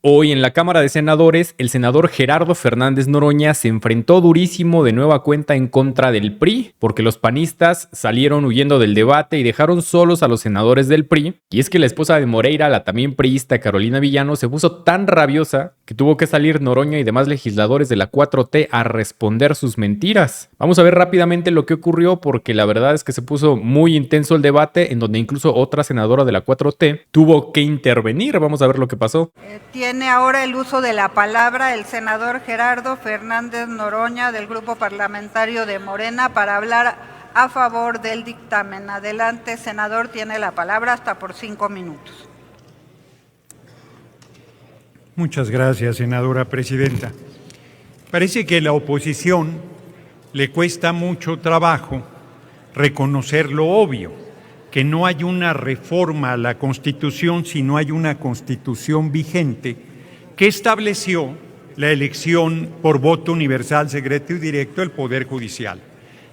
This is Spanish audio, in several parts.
Hoy en la Cámara de Senadores, el senador Gerardo Fernández Noroña se enfrentó durísimo de nueva cuenta en contra del PRI, porque los panistas salieron huyendo del debate y dejaron solos a los senadores del PRI. Y es que la esposa de Moreira, la también priista Carolina Villano, se puso tan rabiosa que tuvo que salir Noroña y demás legisladores de la 4T a responder sus mentiras. Vamos a ver rápidamente lo que ocurrió, porque la verdad es que se puso muy intenso el debate, en donde incluso otra senadora de la 4T tuvo que intervenir. Vamos a ver lo que pasó. Tiene ahora el uso de la palabra el senador Gerardo Fernández Noroña del Grupo Parlamentario de Morena para hablar a favor del dictamen. Adelante, senador, tiene la palabra hasta por 5 minutos. Muchas gracias, senadora presidenta. Parece que a la oposición le cuesta mucho trabajo reconocer lo obvio, que no hay una reforma a la Constitución, sino hay una Constitución vigente que estableció la elección por voto universal, secreto y directo del Poder Judicial,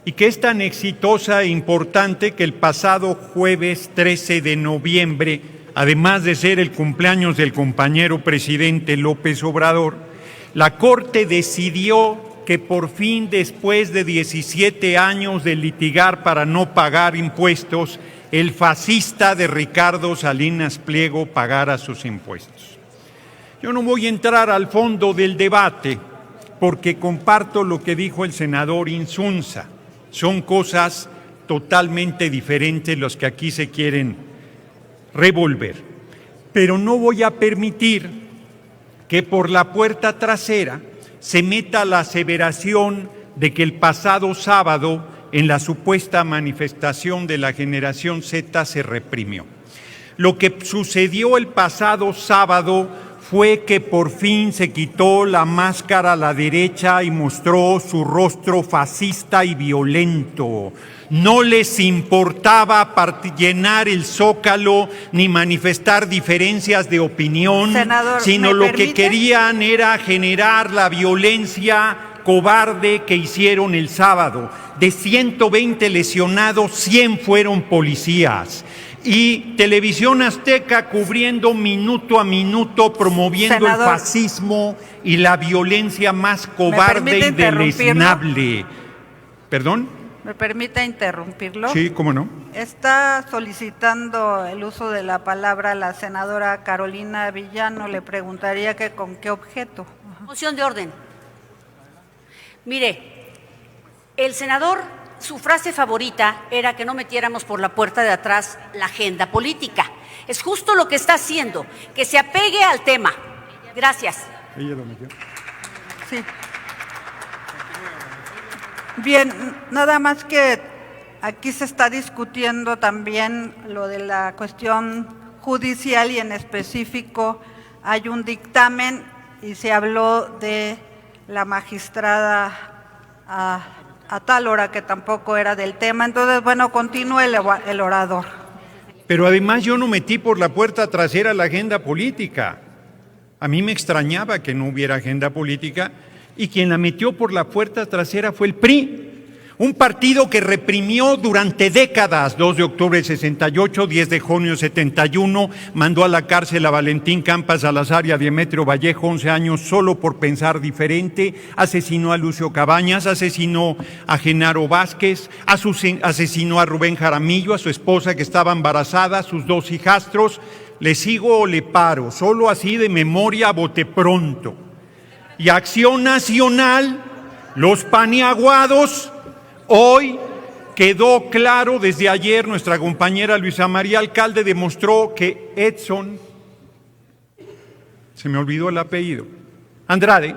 y que es tan exitosa e importante que el pasado jueves 13 de noviembre, además de ser el cumpleaños del compañero presidente López Obrador, la Corte decidió que por fin, después de 17 años de litigar para no pagar impuestos, el fascista de Ricardo Salinas Pliego pagara sus impuestos. Yo no voy a entrar al fondo del debate porque comparto lo que dijo el senador Insunza. Son cosas totalmente diferentes las que aquí se quieren revolver. Pero no voy a permitir que por la puerta trasera se meta la aseveración de que el pasado sábado, en la supuesta manifestación de la generación Z, se reprimió. Lo que sucedió el pasado sábado fue que por fin se quitó la máscara a la derecha y mostró su rostro fascista y violento. No les importaba llenar el Zócalo ni manifestar diferencias de opinión, senador, sino lo que querían era generar la violencia cobarde que hicieron el sábado. De 120 lesionados, 100 fueron policías. Y Televisión Azteca cubriendo minuto a minuto, promoviendo senador, el fascismo y la violencia más cobarde y deleznable. ¿Perdón? ¿Me permite interrumpirlo? Sí, ¿cómo no? Está solicitando el uso de la palabra la senadora Carolina Villano. Le preguntaría que con qué objeto. Moción de orden. Mire, el senador, su frase favorita era que no metiéramos por la puerta de atrás la agenda política. Es justo lo que está haciendo, que se apegue al tema. Gracias. Ella lo metió. Sí. Bien, nada más que aquí se está discutiendo también lo de la cuestión judicial y en específico hay un dictamen y se habló de la magistrada a tal hora que tampoco era del tema. Entonces, bueno, continúe el orador. Pero además yo no metí por la puerta trasera la agenda política. A mí me extrañaba que no hubiera agenda política y quien la metió por la puerta trasera fue el PRI. Un partido que reprimió durante décadas, 2 de octubre del 68, 10 de junio del 71, mandó a la cárcel a Valentín Campas Salazar y a Demetrio Vallejo, 11 años, solo por pensar diferente, asesinó a Lucio Cabañas, asesinó a Genaro Vázquez, asesinó a Rubén Jaramillo, a su esposa que estaba embarazada, a sus 2 hijastros. ¿Le sigo o le paro? Solo así de memoria a bote pronto. Y Acción Nacional, los paniaguados. Hoy quedó claro, desde ayer nuestra compañera Luisa María Alcalde demostró que Edson, se me olvidó el apellido, Andrade,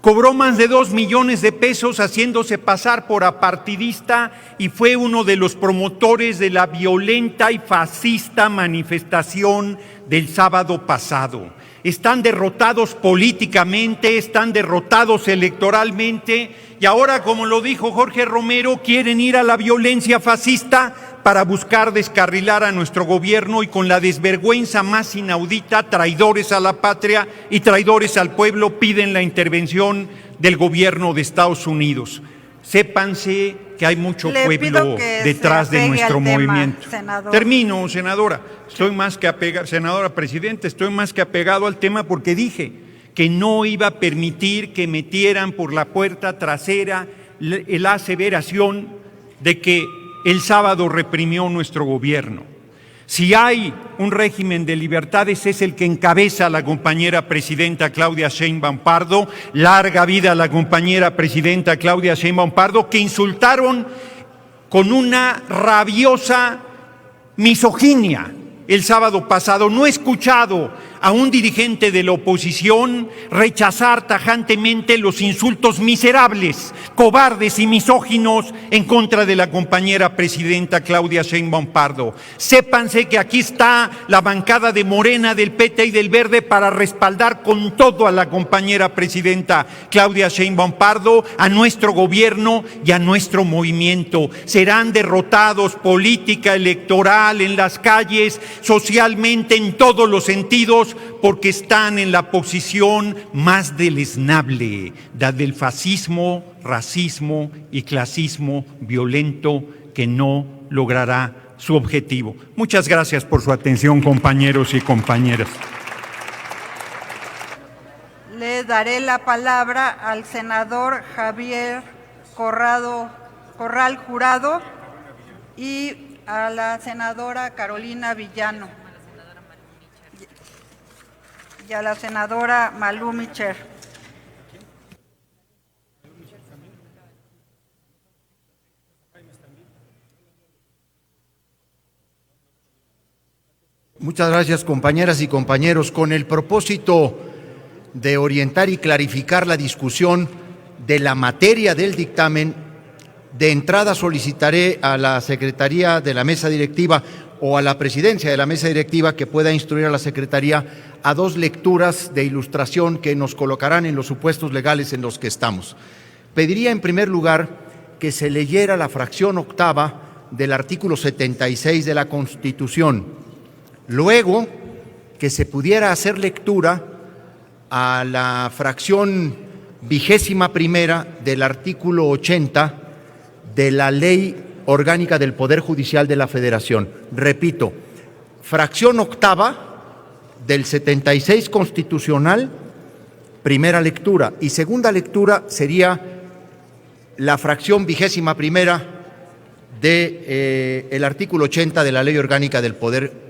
cobró más de 2 millones de pesos haciéndose pasar por apartidista y fue uno de los promotores de la violenta y fascista manifestación del sábado pasado. Están derrotados políticamente, están derrotados electoralmente y ahora, como lo dijo Jorge Romero, quieren ir a la violencia fascista para buscar descarrilar a nuestro gobierno y con la desvergüenza más inaudita, traidores a la patria y traidores al pueblo, piden la intervención del gobierno de Estados Unidos. Sépanse que hay mucho Le pido pueblo que detrás se de apegue nuestro al tema, movimiento. senador. Termino, senadora. Estoy más que apegado, senadora presidenta, estoy más que apegado al tema porque dije que no iba a permitir que metieran por la puerta trasera la aseveración de que el sábado reprimió nuestro gobierno. Si hay un régimen de libertades es el que encabeza la compañera presidenta Claudia Sheinbaum Pardo. Larga vida a la compañera presidenta Claudia Sheinbaum Pardo, que insultaron con una rabiosa misoginia el sábado pasado. No he escuchado a un dirigente de la oposición rechazar tajantemente los insultos miserables, cobardes y misóginos en contra de la compañera presidenta Claudia Sheinbaum Pardo. Sépanse que aquí está la bancada de Morena, del PT y del Verde para respaldar con todo a la compañera presidenta Claudia Sheinbaum Pardo, a nuestro gobierno y a nuestro movimiento. Serán derrotados política, electoral, en las calles, socialmente, en todos los sentidos, porque están en la posición más deleznable, la del fascismo, racismo y clasismo violento que no logrará su objetivo. Muchas gracias por su atención, compañeros y compañeras. Le daré la palabra al senador Javier Corral Jurado y a la senadora Carolina Villano y a la senadora Malú Micher. Muchas gracias, compañeras y compañeros. Con el propósito de orientar y clarificar la discusión de la materia del dictamen, de entrada solicitaré a la Secretaría de la Mesa Directiva o a la Presidencia de la Mesa Directiva que pueda instruir a la Secretaría a dos lecturas de ilustración que nos colocarán en los supuestos legales en los que estamos. Pediría en primer lugar que se leyera la fracción octava del artículo 76 de la Constitución. Luego, que se pudiera hacer lectura a la fracción 21ª del artículo 80 de la Ley Orgánica del Poder Judicial de la Federación. Repito, fracción octava del 76 constitucional, primera lectura, y segunda lectura sería la fracción 21ª del artículo 80 de la Ley Orgánica del Poder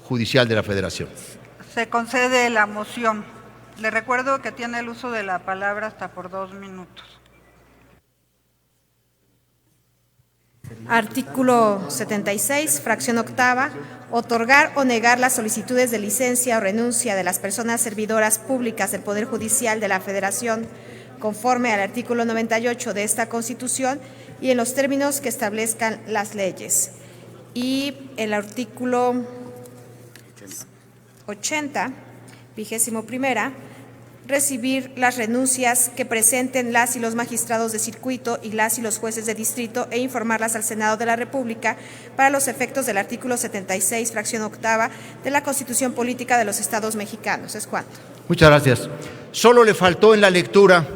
Judicial de la Federación. Se concede la moción. Le recuerdo que tiene el uso de la palabra hasta por 2 minutos. Artículo 76, fracción octava, otorgar o negar las solicitudes de licencia o renuncia de las personas servidoras públicas del Poder Judicial de la Federación conforme al artículo 98 de esta Constitución y en los términos que establezcan las leyes. Y el artículo 80, 21ª, recibir las renuncias que presenten las y los magistrados de circuito y las y los jueces de distrito e informarlas al Senado de la República para los efectos del artículo 76, fracción octava de la Constitución Política de los Estados Mexicanos. Es cuanto. Muchas gracias. Solo le faltó en la lectura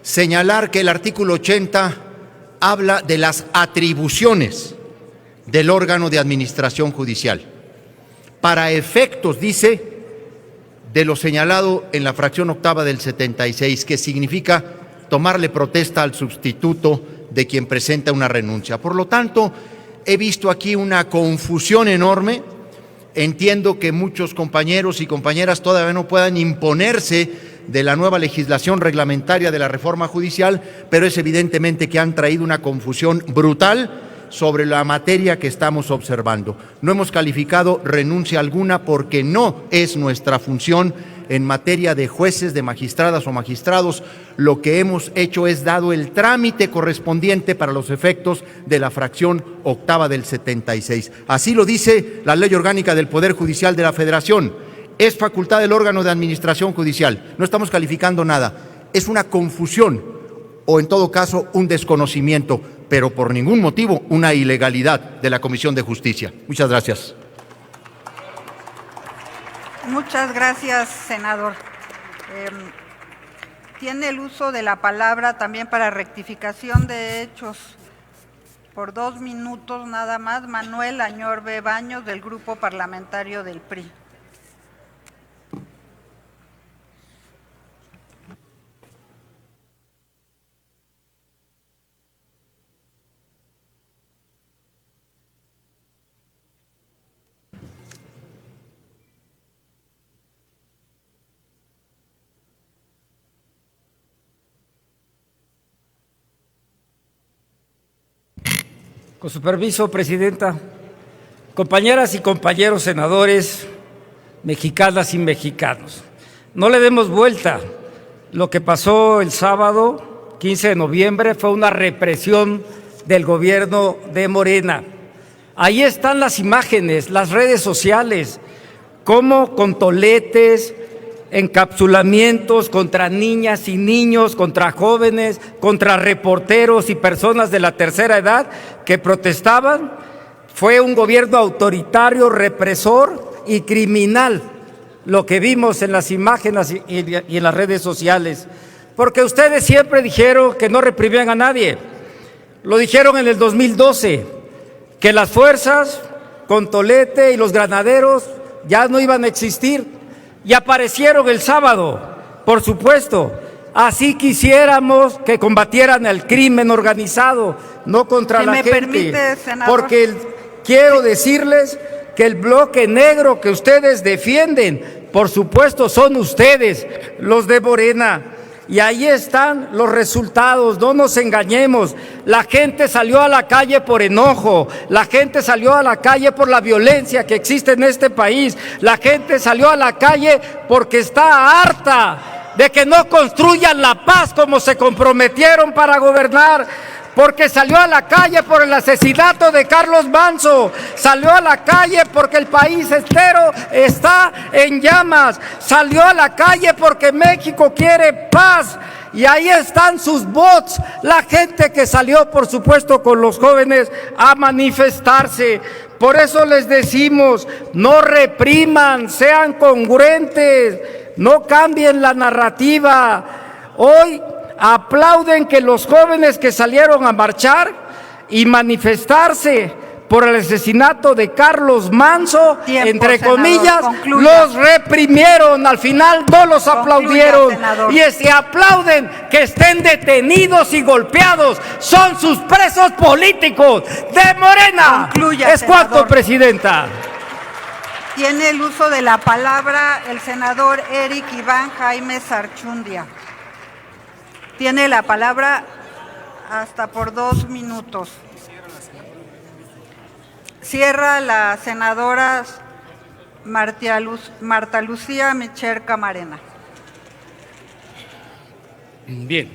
señalar que el artículo 80 habla de las atribuciones del órgano de administración judicial. Para efectos, dice, de lo señalado en la fracción octava del 76, que significa tomarle protesta al sustituto de quien presenta una renuncia. Por lo tanto, he visto aquí una confusión enorme. Entiendo que muchos compañeros y compañeras todavía no puedan imponerse de la nueva legislación reglamentaria de la reforma judicial, pero es evidentemente que han traído una confusión brutal sobre la materia que estamos observando. No hemos calificado renuncia alguna porque no es nuestra función en materia de jueces, de magistradas o magistrados. Lo que hemos hecho es dado el trámite correspondiente para los efectos de la fracción octava del 76. Así lo dice la Ley Orgánica del Poder Judicial de la Federación. Es facultad del órgano de administración judicial. No estamos calificando nada. Es una confusión o en todo caso un desconocimiento, pero por ningún motivo una ilegalidad de la Comisión de Justicia. Muchas gracias. Muchas gracias, senador. Tiene el uso de la palabra también para rectificación de hechos Por 2 minutos nada más, Manuel Añorbe Baños, del Grupo Parlamentario del PRI. Con su permiso, Presidenta, compañeras y compañeros senadores, mexicanas y mexicanos, no le demos vuelta. Lo que pasó el sábado, 15 de noviembre, fue una represión del gobierno de Morena. Ahí están las imágenes, las redes sociales, cómo con toletes, encapsulamientos contra niñas y niños, contra jóvenes, contra reporteros y personas de la tercera edad que protestaban. Fue un gobierno autoritario, represor y criminal lo que vimos en las imágenes y en las redes sociales, porque ustedes siempre dijeron que no reprimían a nadie. Lo dijeron en el 2012, que las fuerzas con tolete y los granaderos ya no iban a existir. Y aparecieron el sábado, por supuesto. Así quisiéramos que combatieran el crimen organizado, no contra la gente. Permite, senador. Porque quiero decirles que el bloque negro que ustedes defienden, por supuesto, son ustedes, los de Morena. Y ahí están los resultados, no nos engañemos. La gente salió a la calle por enojo, la gente salió a la calle por la violencia que existe en este país, la gente salió a la calle porque está harta de que no construyan la paz como se comprometieron para gobernar. Porque salió a la calle por el asesinato de Carlos Manzo, salió a la calle porque el país entero está en llamas, salió a la calle porque México quiere paz. Y ahí están sus bots, la gente que salió, por supuesto, con los jóvenes a manifestarse. Por eso les decimos, no repriman, sean congruentes, no cambien la narrativa. Hoy aplauden que los jóvenes que salieron a marchar y manifestarse por el asesinato de Carlos Manzo, entre comillas, los reprimieron. Al final no los aplaudieron. Y aplauden que estén detenidos y golpeados. Son sus presos políticos de Morena. Es cuanto, Presidenta. Tiene el uso de la palabra el senador Eric Iván Jaime Sarchundia. Tiene la palabra hasta por 2 minutos. Cierra la senadora Marta Lucía Micher Camarena. Bien,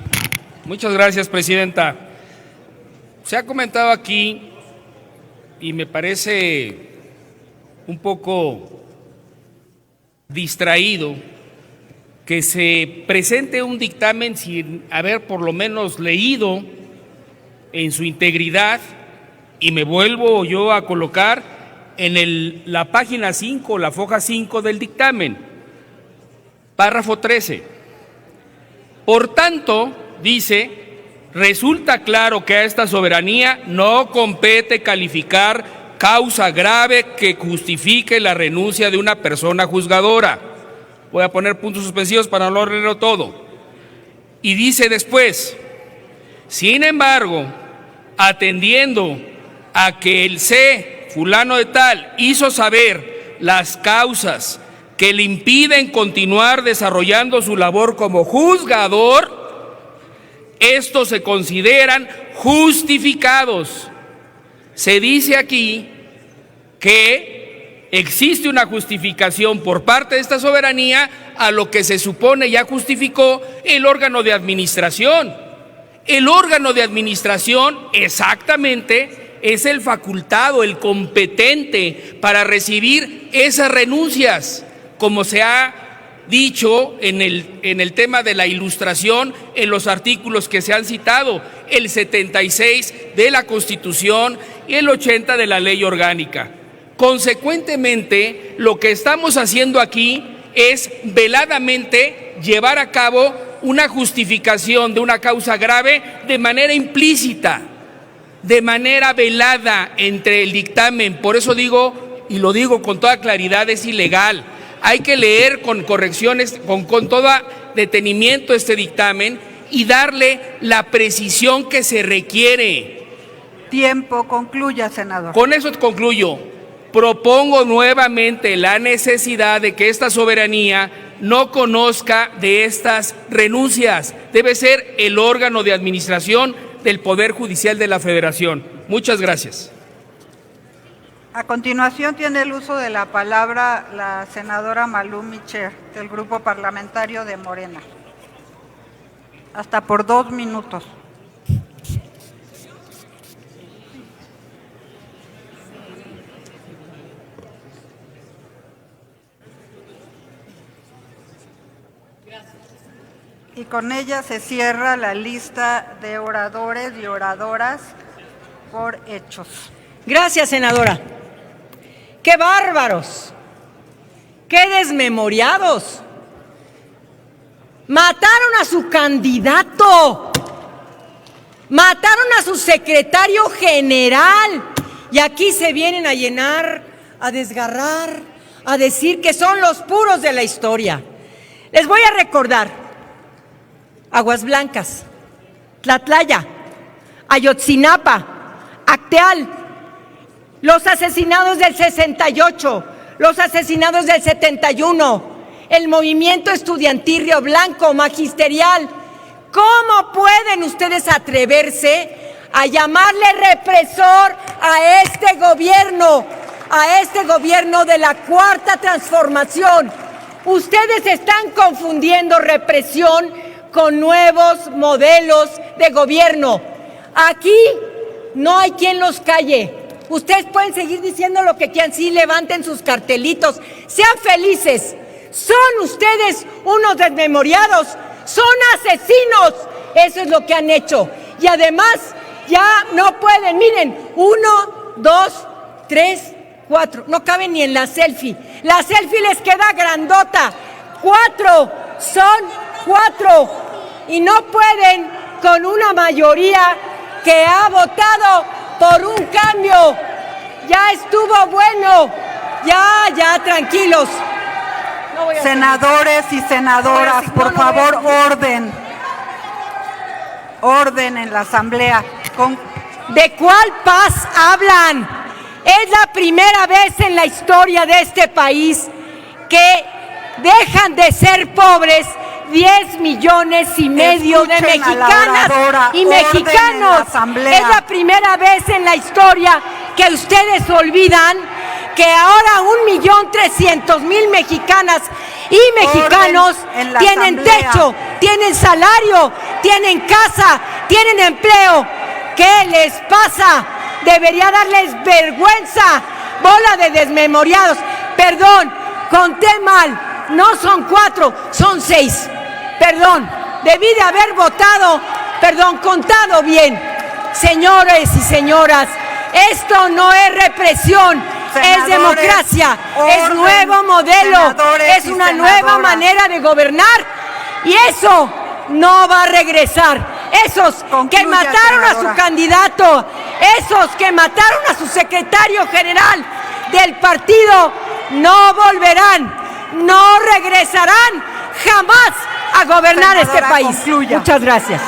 muchas gracias, Presidenta. Se ha comentado aquí, y me parece un poco distraído, que se presente un dictamen sin haber por lo menos leído en su integridad, y me vuelvo yo a colocar en la página 5, la foja 5 del dictamen, párrafo 13. Por tanto, dice, resulta claro que a esta soberanía no compete calificar causa grave que justifique la renuncia de una persona juzgadora. Voy a poner puntos suspensivos para no leerlo todo. Y dice después, sin embargo, atendiendo a que el fulano de tal hizo saber las causas que le impiden continuar desarrollando su labor como juzgador, estos se consideran justificados. Se dice aquí que existe una justificación por parte de esta soberanía a lo que se supone ya justificó el órgano de administración. El órgano de administración exactamente es el facultado, el competente para recibir esas renuncias, como se ha dicho en el tema de la ilustración en los artículos que se han citado, el 76 de la Constitución y el 80 de la Ley Orgánica. Consecuentemente, lo que estamos haciendo aquí es veladamente llevar a cabo una justificación de una causa grave de manera implícita. de manera velada entre el dictamen. Por eso digo, y lo digo con toda claridad, es ilegal. Hay que leer con correcciones, con todo detenimiento este dictamen y darle la precisión que se requiere. Tiempo, concluya, senador. Con eso concluyo. Propongo nuevamente la necesidad de que esta soberanía no conozca de estas renuncias. Debe ser el órgano de administración del Poder Judicial de la Federación. Muchas gracias. A continuación tiene el uso de la palabra la senadora Malú Micher, del Grupo Parlamentario de Morena. Hasta por 2 minutos. Y con ella se cierra la lista de oradores y oradoras por hechos. Gracias, senadora. ¡Qué bárbaros! ¡Qué desmemoriados! Mataron a su candidato. Mataron a su secretario general. Y aquí se vienen a llenar, a desgarrar, a decir que son los puros de la historia. Les voy a recordar. Aguas Blancas, Tlatlaya, Ayotzinapa, Acteal, los asesinados del 68, los asesinados del 71, el movimiento estudiantil Río Blanco, magisterial. ¿Cómo pueden ustedes atreverse a llamarle represor a este gobierno de la Cuarta Transformación? Ustedes están confundiendo represión con nuevos modelos de gobierno. Aquí no hay quien los calle. Ustedes pueden seguir diciendo lo que quieran, sí, levanten sus cartelitos, sean felices. Son ustedes unos desmemoriados, son asesinos. Eso es lo que han hecho. Y además, ya no pueden, miren, 1, 2, 3, 4, no caben ni en la selfie. La selfie les queda grandota. 4, son 4. Y no pueden con una mayoría que ha votado por un cambio. Ya estuvo bueno. Ya, tranquilos. No voy a Senadores y senadoras, por favor, orden. Orden en la Asamblea. ¿De cuál paz hablan? Es la primera vez en la historia de este país que dejan de ser pobres 10,5 millones de mexicanas y mexicanos. Es la primera vez en la historia que ustedes olvidan que ahora 1,300,000 mexicanas y mexicanos tienen techo, tienen salario, tienen casa, tienen empleo. ¿Qué les pasa? Debería darles vergüenza, bola de desmemoriados. Perdón, conté mal. No son 4, son 6. Perdón, debí de haber votado, contado bien. Señores y señoras, esto no es represión, es democracia, es nuevo modelo, es una nueva manera de gobernar y eso no va a regresar. Esos que mataron a su candidato, esos que mataron a su secretario general del partido, no volverán. No regresarán jamás a gobernar este país. Concluya. Muchas gracias.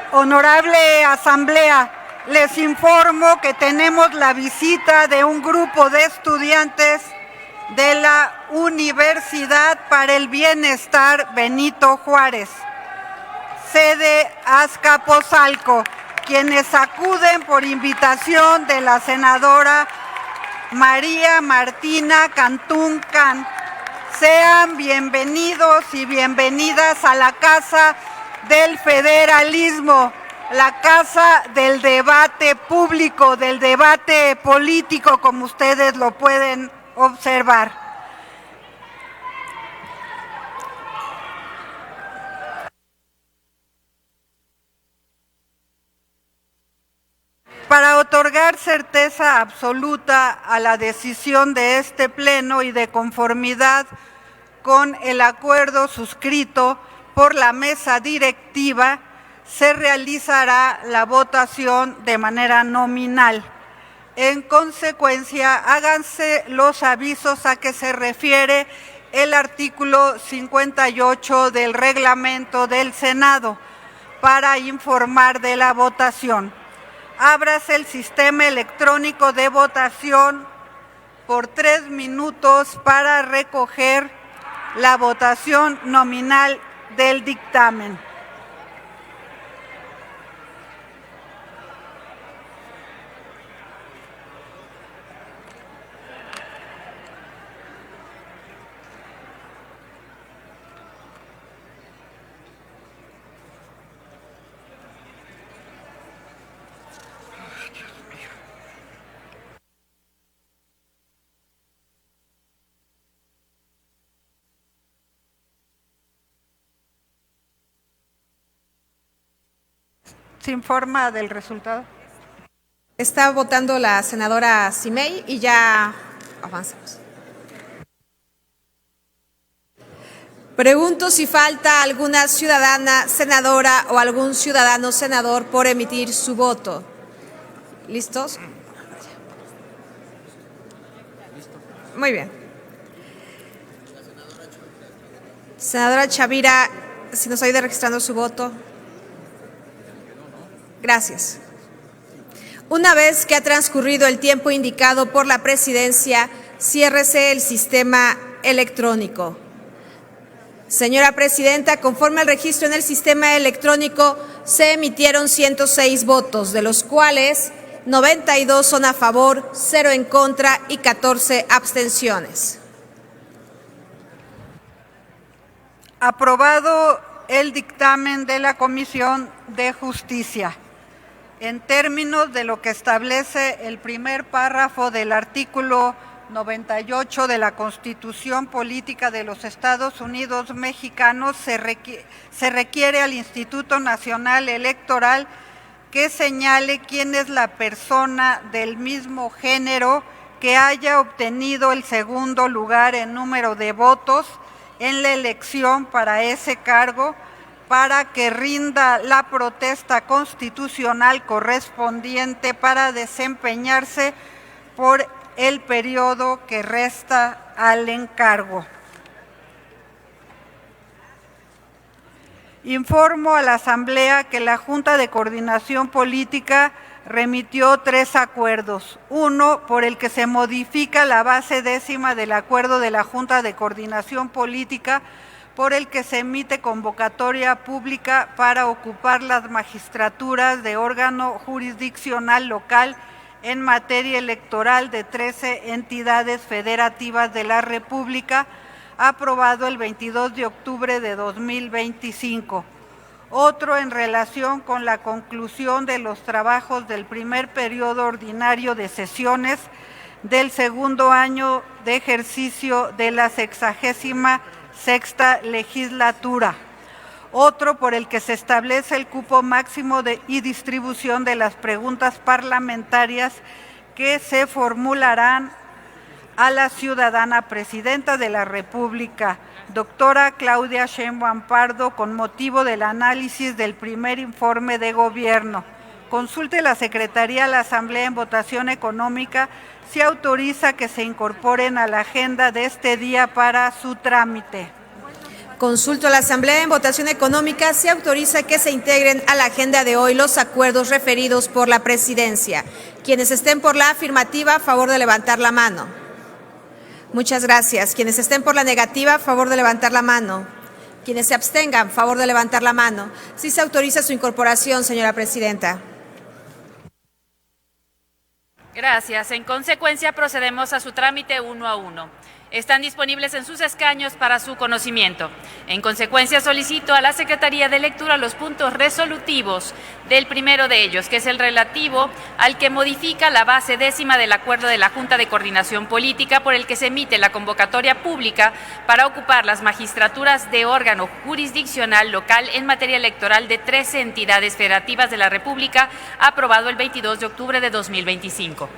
Honorable Asamblea, les informo que tenemos la visita de un grupo de estudiantes de la Universidad para el Bienestar Benito Juárez, sede Azcapotzalco, quienes acuden por invitación de la senadora María Martina Cantún Can. Sean bienvenidos y bienvenidas a la Casa del Federalismo, la casa del debate público, del debate político, como ustedes lo pueden observar. Para otorgar certeza absoluta a la decisión de este Pleno y de conformidad con el acuerdo suscrito por la mesa directiva, se realizará la votación de manera nominal. En consecuencia, háganse los avisos a que se refiere el artículo 58 del reglamento del Senado para informar de la votación. Ábrase el sistema electrónico de votación por 3 minutos para recoger la votación nominal del dictamen. ¿Se informa del resultado? Está votando la senadora Simey y ya avanzamos. Pregunto si falta alguna ciudadana senadora o algún ciudadano senador por emitir su voto. ¿Listos? Muy bien. Senadora Chavira, si nos ayuda registrando su voto. Gracias. Una vez que ha transcurrido el tiempo indicado por la presidencia, ciérrese el sistema electrónico. Señora presidenta, conforme al registro en el sistema electrónico, se emitieron 106 votos, de los cuales 92 son a favor, 0 en contra y 14 abstenciones. Aprobado el dictamen de la Comisión de Justicia. En términos de lo que establece el primer párrafo del artículo 98 de la Constitución Política de los Estados Unidos Mexicanos, se requiere al Instituto Nacional Electoral que señale quién es la persona del mismo género que haya obtenido el segundo lugar en número de votos en la elección para ese cargo, para que rinda la protesta constitucional correspondiente para desempeñarse por el periodo que resta al encargo. Informo a la Asamblea que la Junta de Coordinación Política remitió 3 acuerdos. Uno, por el que se modifica la base décima del acuerdo de la Junta de Coordinación Política, por el que se emite convocatoria pública para ocupar las magistraturas de órgano jurisdiccional local en materia electoral de 13 entidades federativas de la República, aprobado el 22 de octubre de 2025. Otro en relación con la conclusión de los trabajos del primer periodo ordinario de sesiones del segundo año de ejercicio de la 66ª legislatura. Otro por el que se establece el cupo máximo y distribución de las preguntas parlamentarias que se formularán a la ciudadana presidenta de la República, doctora Claudia Sheinbaum Pardo, con motivo del análisis del primer informe de gobierno. Consulte la Secretaría a la Asamblea en votación económica si autoriza que se incorporen a la agenda de este día para su trámite. Consulto a la Asamblea en votación económica si autoriza que se integren a la agenda de hoy los acuerdos referidos por la presidencia. Quienes estén por la afirmativa, a favor de levantar la mano. Muchas gracias. Quienes estén por la negativa, a favor de levantar la mano. Quienes se abstengan, a favor de levantar la mano. Sí se autoriza su incorporación, señora presidenta. Gracias. En consecuencia, procedemos a su trámite uno a uno. Están disponibles en sus escaños para su conocimiento. En consecuencia, solicito a la Secretaría de Lectura los puntos resolutivos del primero de ellos, que es el relativo al que modifica la base décima del acuerdo de la Junta de Coordinación Política por el que se emite la convocatoria pública para ocupar las magistraturas de órgano jurisdiccional local en materia electoral de 13 entidades federativas de la República, aprobado el 22 de octubre de 2025.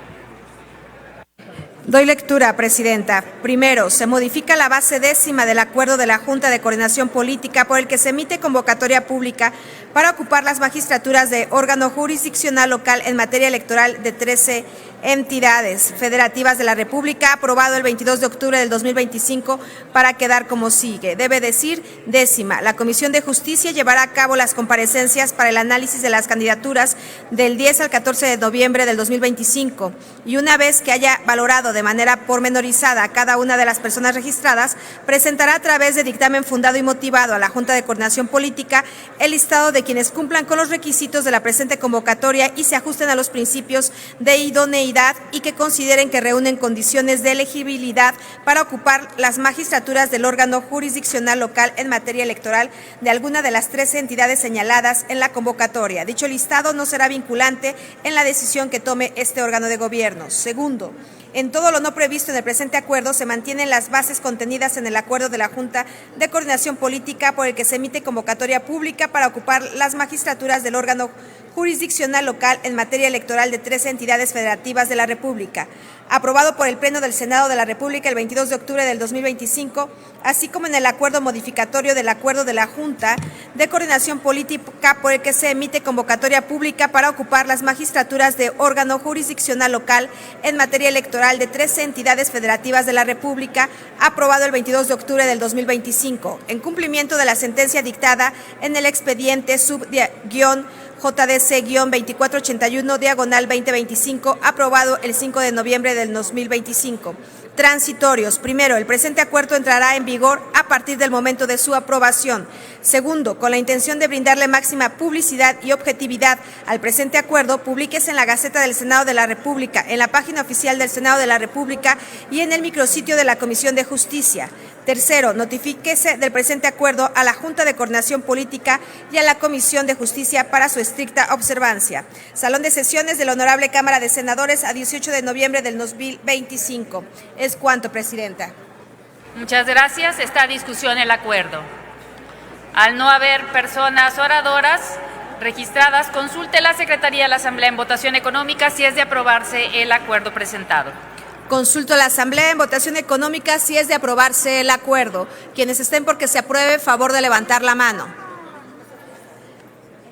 Doy lectura, Presidenta. Primero, se modifica la base décima del acuerdo de la Junta de Coordinación Política por el que se emite convocatoria pública para ocupar las magistraturas de órgano jurisdiccional local en materia electoral de 13 entidades federativas de la República, aprobado el 22 de octubre del 2025, para quedar como sigue. Debe decir, décima, la Comisión de Justicia llevará a cabo las comparecencias para el análisis de las candidaturas del 10 al 14 de noviembre del 2025 y una vez que haya valorado de manera pormenorizada a cada una de las personas registradas, presentará a través de dictamen fundado y motivado a la Junta de Coordinación Política el listado de quienes cumplan con los requisitos de la presente convocatoria y se ajusten a los principios de idoneidad y que consideren que reúnen condiciones de elegibilidad para ocupar las magistraturas del órgano jurisdiccional local en materia electoral de alguna de las 13 entidades señaladas en la convocatoria. Dicho listado no será vinculante en la decisión que tome este órgano de gobierno. Segundo, en todo lo no previsto en el presente acuerdo se mantienen las bases contenidas en el acuerdo de la Junta de Coordinación Política por el que se emite convocatoria pública para ocupar las magistraturas del órgano jurisdiccional local en materia electoral de 13 entidades federativas de la República, aprobado por el Pleno del Senado de la República el 22 de octubre del 2025, así como en el acuerdo modificatorio del acuerdo de la Junta de Coordinación Política por el que se emite convocatoria pública para ocupar las magistraturas de órgano jurisdiccional local en materia electoral de 13 entidades federativas de la República, aprobado el 22 de octubre del 2025, en cumplimiento de la sentencia dictada en el expediente JDC-2481-2025, aprobado el 5 de noviembre del 2025. Transitorios. Primero, el presente acuerdo entrará en vigor a partir del momento de su aprobación. Segundo, con la intención de brindarle máxima publicidad y objetividad al presente acuerdo, publíquese en la Gaceta del Senado de la República, en la página oficial del Senado de la República y en el micrositio de la Comisión de Justicia. Tercero, notifíquese del presente acuerdo a la Junta de Coordinación Política y a la Comisión de Justicia para su estricta observancia. Salón de sesiones de la Honorable Cámara de Senadores a 18 de noviembre del 2025. Es cuanto, Presidenta. Muchas gracias. Está a discusión el acuerdo. Al no haber personas oradoras registradas, consulte la Secretaría de la Asamblea en votación económica si es de aprobarse el acuerdo presentado. Consulto a la Asamblea en votación económica si es de aprobarse el acuerdo. Quienes estén por que se apruebe, favor de levantar la mano.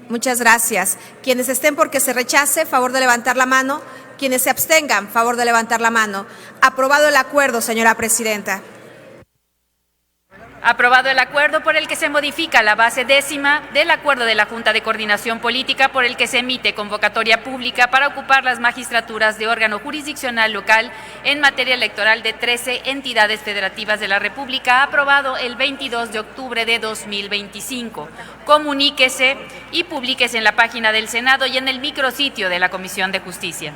Muchas gracias. Quienes estén por que se rechace, favor de levantar la mano. Quienes se abstengan, favor de levantar la mano. Aprobado el acuerdo, señora Presidenta. Aprobado el acuerdo por el que se modifica la base décima del acuerdo de la Junta de Coordinación Política por el que se emite convocatoria pública para ocupar las magistraturas de órgano jurisdiccional local en materia electoral de 13 entidades federativas de la República, aprobado el 22 de octubre de 2025. Comuníquese y publíquese en la página del Senado y en el micrositio de la Comisión de Justicia.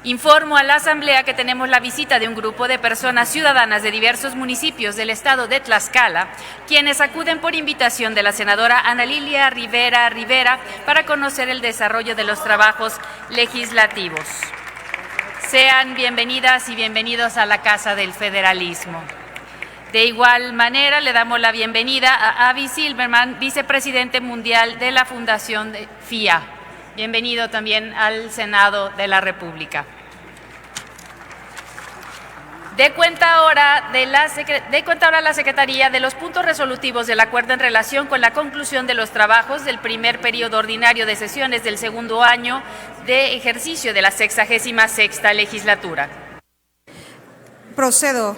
Informo a la Asamblea que tenemos la visita de un grupo de personas ciudadanas de diversos municipios del estado de Tlaxcala, quienes acuden por invitación de la senadora Ana Lilia Rivera para conocer el desarrollo de los trabajos legislativos. Sean bienvenidas y bienvenidos a la Casa del Federalismo. De igual manera, le damos la bienvenida a Avi Silverman, vicepresidente mundial de la Fundación FIA. Bienvenido también al Senado de la República. De cuenta ahora la Secretaría de los puntos resolutivos del acuerdo en relación con la conclusión de los trabajos del primer periodo ordinario de sesiones del segundo año de ejercicio de la 66ª legislatura. Procedo,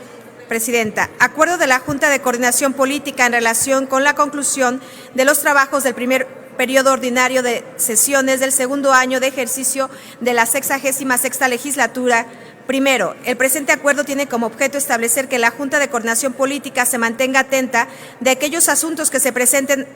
Presidenta. Acuerdo de la Junta de Coordinación Política en relación con la conclusión de los trabajos del primer periodo ordinario de sesiones del segundo año de ejercicio de la 66ª legislatura. Primero, el presente acuerdo tiene como objeto establecer que la Junta de Coordinación Política se mantenga atenta de aquellos asuntos que se presenten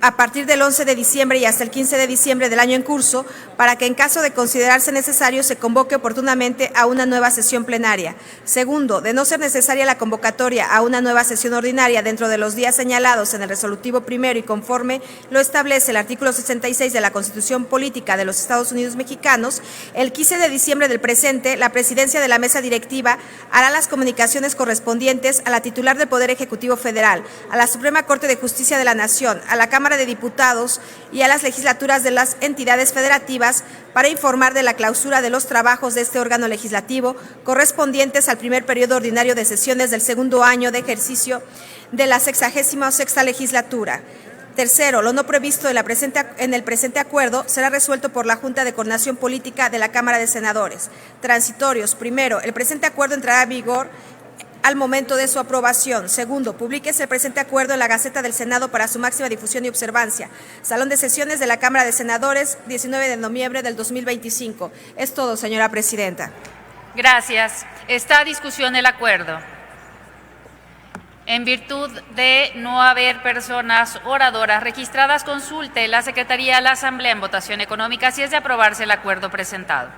a partir del 11 de diciembre y hasta el 15 de diciembre del año en curso, para que en caso de considerarse necesario se convoque oportunamente a una nueva sesión plenaria. Segundo, de no ser necesaria la convocatoria a una nueva sesión ordinaria dentro de los días señalados en el resolutivo primero y conforme lo establece el artículo 66 de la Constitución Política de los Estados Unidos Mexicanos, el 15 de diciembre del presente, la presidencia de la mesa directiva hará las comunicaciones correspondientes a la titular del Poder Ejecutivo Federal, a la Suprema Corte de Justicia de la Nación, a la Cámara de Diputados y a las legislaturas de las entidades federativas para informar de la clausura de los trabajos de este órgano legislativo correspondientes al primer periodo ordinario de sesiones del segundo año de ejercicio de la 66ª legislatura. Tercero, lo no previsto en el presente acuerdo será resuelto por la Junta de Coordinación Política de la Cámara de Senadores. Transitorios. Primero, el presente acuerdo entrará en vigor al momento de su aprobación. Segundo, publíquese el presente acuerdo en la Gaceta del Senado para su máxima difusión y observancia. Salón de sesiones de la Cámara de Senadores, 19 de noviembre del 2025. Es todo, señora presidenta. Gracias. Está a discusión el acuerdo. En virtud de no haber personas oradoras registradas, consulte la Secretaría de la Asamblea en votación económica si es de aprobarse el acuerdo presentado.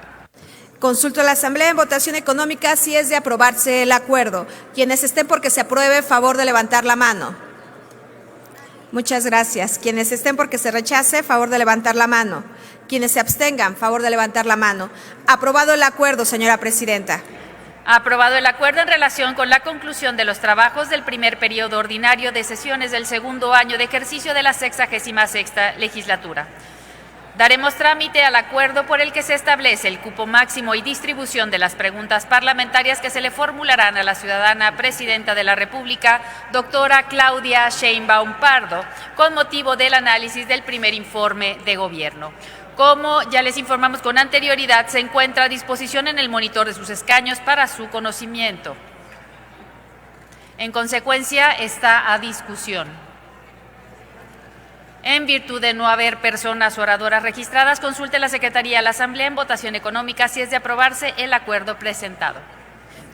Consulto a la Asamblea en votación económica si es de aprobarse el acuerdo. Quienes estén porque se apruebe, favor de levantar la mano. Muchas gracias. Quienes estén porque se rechace, favor de levantar la mano. Quienes se abstengan, favor de levantar la mano. Aprobado el acuerdo, señora presidenta. Aprobado el acuerdo en relación con la conclusión de los trabajos del primer periodo ordinario de sesiones del segundo año de ejercicio de la 66ª legislatura. Daremos trámite al acuerdo por el que se establece el cupo máximo y distribución de las preguntas parlamentarias que se le formularán a la ciudadana presidenta de la República, doctora Claudia Sheinbaum Pardo, con motivo del análisis del primer informe de gobierno. Como ya les informamos con anterioridad, se encuentra a disposición en el monitor de sus escaños para su conocimiento. En consecuencia, está a discusión. En virtud de no haber personas oradoras registradas, consulte la Secretaría de la Asamblea en votación económica si es de aprobarse el acuerdo presentado.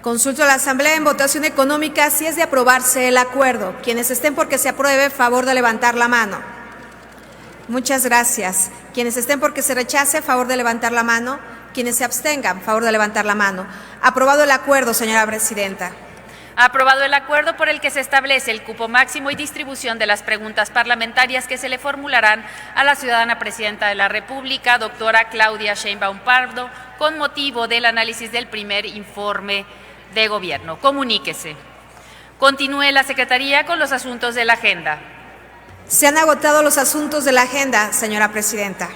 Consulto a la Asamblea en votación económica si es de aprobarse el acuerdo. Quienes estén porque se apruebe, favor de levantar la mano. Muchas gracias. Quienes estén porque se rechace, favor de levantar la mano. Quienes se abstengan, favor de levantar la mano. Aprobado el acuerdo, señora presidenta. Aprobado el acuerdo por el que se establece el cupo máximo y distribución de las preguntas parlamentarias que se le formularán a la ciudadana presidenta de la República, doctora Claudia Sheinbaum Pardo, con motivo del análisis del primer informe de gobierno. Comuníquese. Continúe la Secretaría con los asuntos de la agenda. Se han agotado los asuntos de la agenda, señora presidenta.